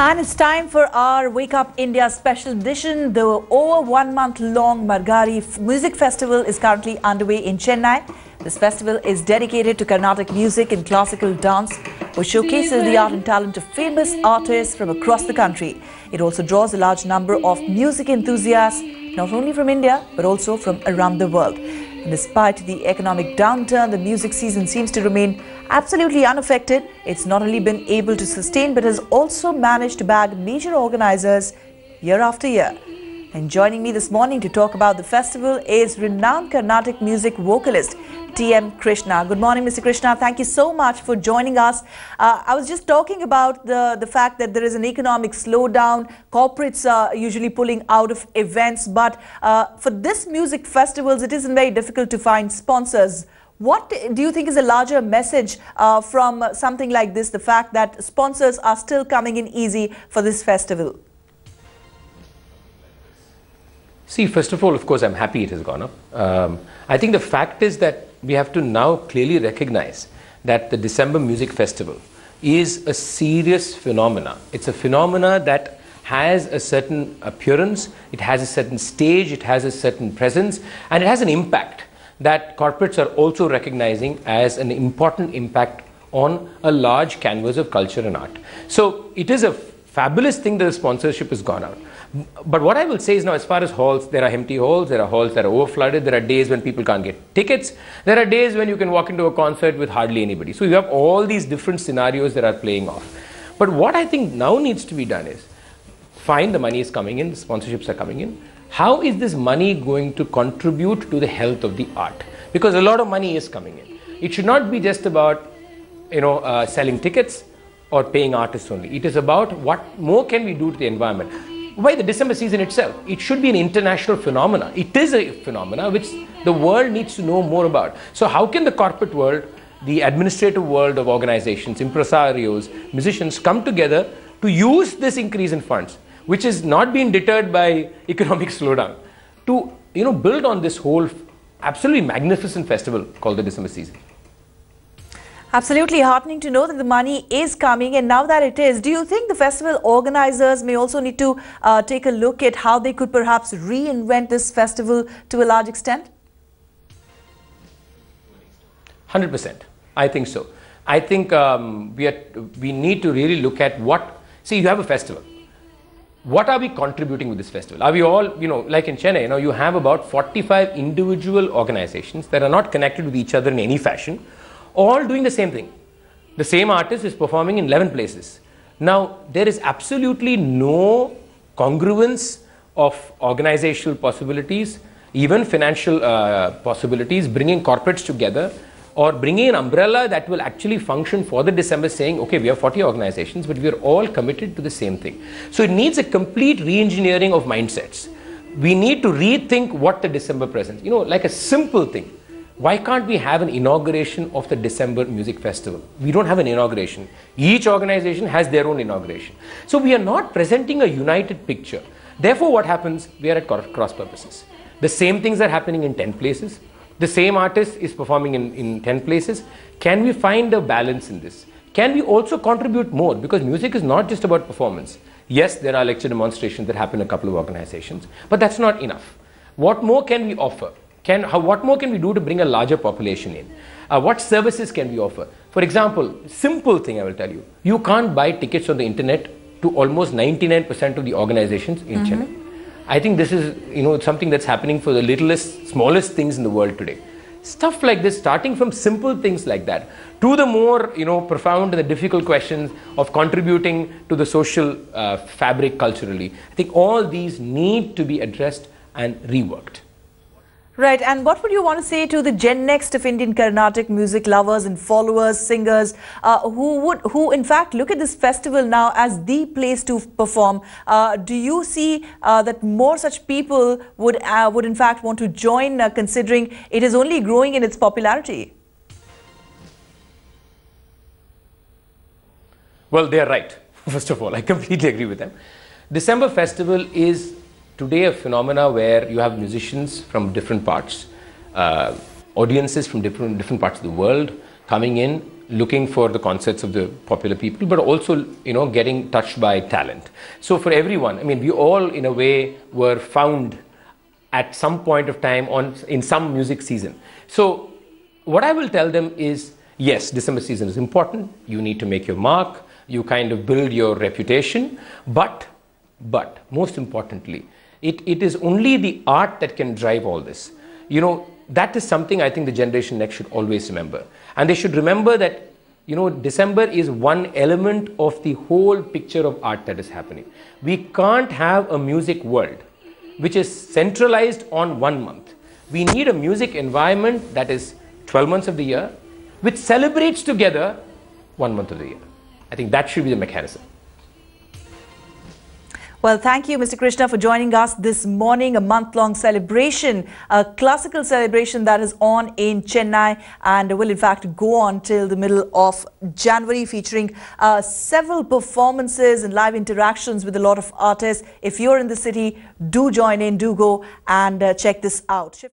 And it's time for our Wake Up India special edition. The over 1 month long Margari Music Festival is currently underway in Chennai. This festival is dedicated to Carnatic music and classical dance, which showcases the art and talent of famous artists from across the country. It also draws a large number of music enthusiasts, not only from India, but also from around the world. And despite the economic downturn, the music season seems to remain absolutely unaffected. It's not only been able to sustain, but has also managed to bag major organizers year after year. And joining me this morning to talk about the festival is renowned Carnatic music vocalist T.M.Krishna. Good morning, Mr. Krishna. Thank you so much for joining us. I was just talking about the fact that there is an economic slowdown. Corporates are usually pulling out of events. But for this music festivals, it isn't very difficult to find sponsors. What do you think is a larger message from something like this, the fact that sponsors are still coming in easy for this festival? See, first of all, of course, I'm happy it has gone up. I think the fact is that we have to now clearly recognize that the December Music Festival is a serious phenomena. It's a phenomena that has a certain appearance, it has a certain stage, it has a certain presence, and it has an impact that corporates are also recognizing as an important impact on a large canvas of culture and art. So it is a fabulous thing that the sponsorship has gone out. But what I will say is now, as far as halls, there are empty halls, there are halls that are overflooded, there are days when people can't get tickets, there are days when you can walk into a concert with hardly anybody. So you have all these different scenarios that are playing off. But what I think now needs to be done is, fine, the money is coming in, the sponsorships are coming in. How is this money going to contribute to the health of the art? Because a lot of money is coming in. It should not be just about, selling tickets or paying artists only. It is about what more can we do to the environment. Why the December season itself? It should be an international phenomena. It is a phenomena which the world needs to know more about. So how can the corporate world, the administrative world of organizations, impresarios, musicians come together to use this increase in funds, which is not being deterred by economic slowdown, to build on this whole absolutely magnificent festival called the December season? Absolutely heartening to know that the money is coming, and now that it is, do you think the festival organizers may also need to take a look at how they could perhaps reinvent this festival to a large extent? 100%. I think so. I think we need to really look at see, you have a festival. What are we contributing with this festival? Are we all, like in Chennai, you have about 45 individual organizations that are not connected with each other in any fashion, all doing the same thing. The same artist is performing in 11 places. Now, there is absolutely no congruence of organizational possibilities, even financial possibilities, bringing corporates together or bringing an umbrella that will actually function for the December, saying, okay, we have 40 organizations, but we are all committed to the same thing. So it needs a complete re-engineering of mindsets. We need to rethink what the December presents. Like a simple thing. Why can't we have an inauguration of the December Music Festival? We don't have an inauguration. Each organization has their own inauguration. So we are not presenting a united picture. Therefore, what happens? We are at cross purposes. The same things are happening in 10 places. The same artist is performing in 10 places. Can we find a balance in this? Can we also contribute more? Because music is not just about performance. Yes, there are lecture demonstrations that happen in a couple of organizations, but that's not enough. What more can we offer? What more can we do to bring a larger population in? What services can we offer? For example, simple thing I will tell you. You can't buy tickets on the internet to almost 99% of the organizations in Chennai. I think this is something that's happening for the littlest, smallest things in the world today. Stuff like this, starting from simple things like that, to the more profound and the difficult questions of contributing to the social fabric culturally. I think all these need to be addressed and reworked. Right, and what would you want to say to the Gen Next of Indian Carnatic music lovers and followers, singers, who in fact look at this festival now as the place to perform? Do you see that more such people would in fact want to join, considering it is only growing in its popularity? Well, they are right. First of all, I completely agree with them. December Festival is today a phenomena where you have musicians from different parts, audiences from different parts of the world coming in looking for the concerts of the popular people, but also, you know, getting touched by talent. So for everyone, I mean, we all in a way were found at some point of time in some music season. So what I will tell them is, yes, December season is important. You need to make your mark. You kind of build your reputation. But most importantly, it is only the art that can drive all this. You know, that is something I think the generation next should always remember. And they should remember that, you know, December is one element of the whole picture of art that is happening. We can't have a music world which is centralized on 1 month. We need a music environment that is 12 months of the year, which celebrates together 1 month of the year. I think that should be the mechanism. Well, thank you, Mr. Krishna, for joining us this morning. A month-long celebration, a classical celebration that is on in Chennai and will in fact go on till the middle of January, featuring several performances and live interactions with a lot of artists. If you're in the city, do join in, do go and check this out.